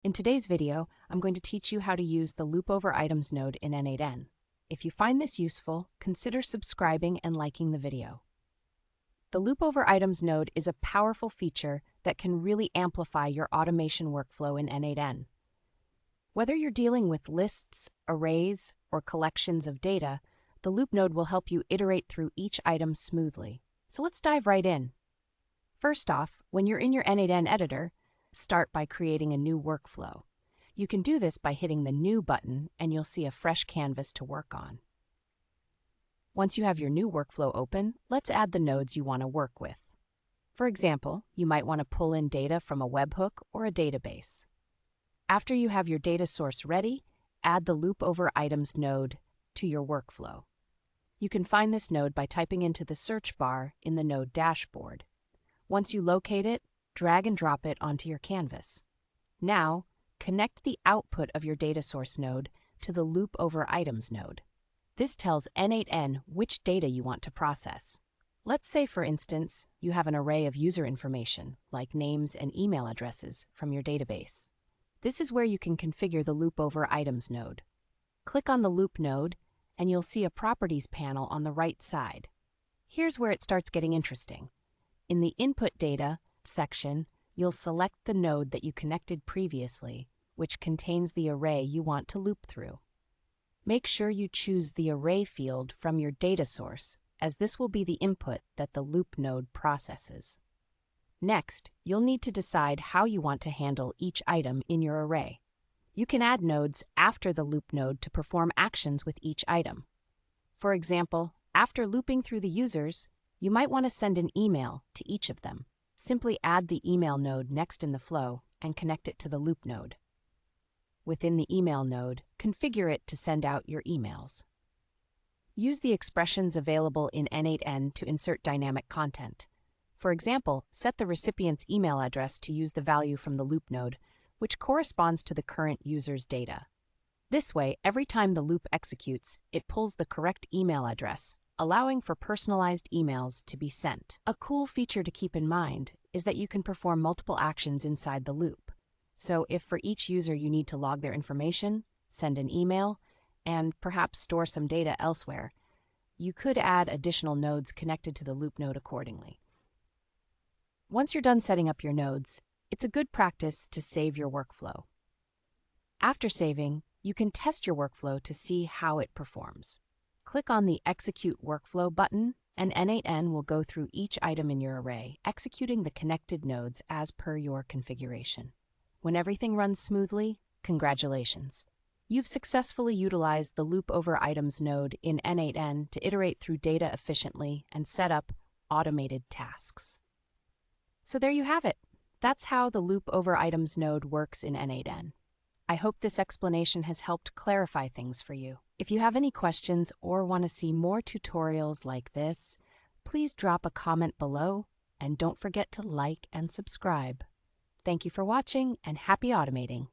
In today's video, I'm going to teach you how to use the Loop Over Items node in n8n. If you find this useful, consider subscribing and liking the video. The Loop Over Items node is a powerful feature that can really amplify your automation workflow in n8n. Whether you're dealing with lists, arrays, or collections of data, the Loop node will help you iterate through each item smoothly. So let's dive right in. First off, when you're in your n8n editor, start by creating a new workflow. You can do this by hitting the New button and you'll see a fresh canvas to work on. Once you have your new workflow open, let's add the nodes you want to work with. For example, you might want to pull in data from a webhook or a database. After you have your data source ready, add the Loop Over Items node to your workflow. You can find this node by typing into the search bar in the node dashboard. Once you locate it, drag and drop it onto your canvas. Now, connect the output of your data source node to the Loop Over Items node. This tells n8n which data you want to process. Let's say, for instance, you have an array of user information, like names and email addresses, from your database. This is where you can configure the Loop Over Items node. Click on the Loop node, and you'll see a Properties panel on the right side. Here's where it starts getting interesting. In the Input Data section, you'll select the node that you connected previously, which contains the array you want to loop through. Make sure you choose the array field from your data source, as this will be the input that the loop node processes. Next, you'll need to decide how you want to handle each item in your array. You can add nodes after the loop node to perform actions with each item. For example, after looping through the users, you might want to send an email to each of them. Simply add the email node next in the flow and connect it to the loop node. Within the email node, configure it to send out your emails. Use the expressions available in n8n to insert dynamic content. For example, set the recipient's email address to use the value from the loop node, which corresponds to the current user's data. This way, every time the loop executes, it pulls the correct email address, allowing for personalized emails to be sent. A cool feature to keep in mind is that you can perform multiple actions inside the loop. So if for each user you need to log their information, send an email, and perhaps store some data elsewhere, you could add additional nodes connected to the loop node accordingly. Once you're done setting up your nodes, it's a good practice to save your workflow. After saving, you can test your workflow to see how it performs. Click on the Execute Workflow button, and n8n will go through each item in your array, executing the connected nodes as per your configuration. When everything runs smoothly, congratulations! You've successfully utilized the Loop Over Items node in n8n to iterate through data efficiently and set up automated tasks. So there you have it. That's how the Loop Over Items node works in n8n. I hope this explanation has helped clarify things for you. If you have any questions or want to see more tutorials like this, please drop a comment below and don't forget to like and subscribe. Thank you for watching and happy automating!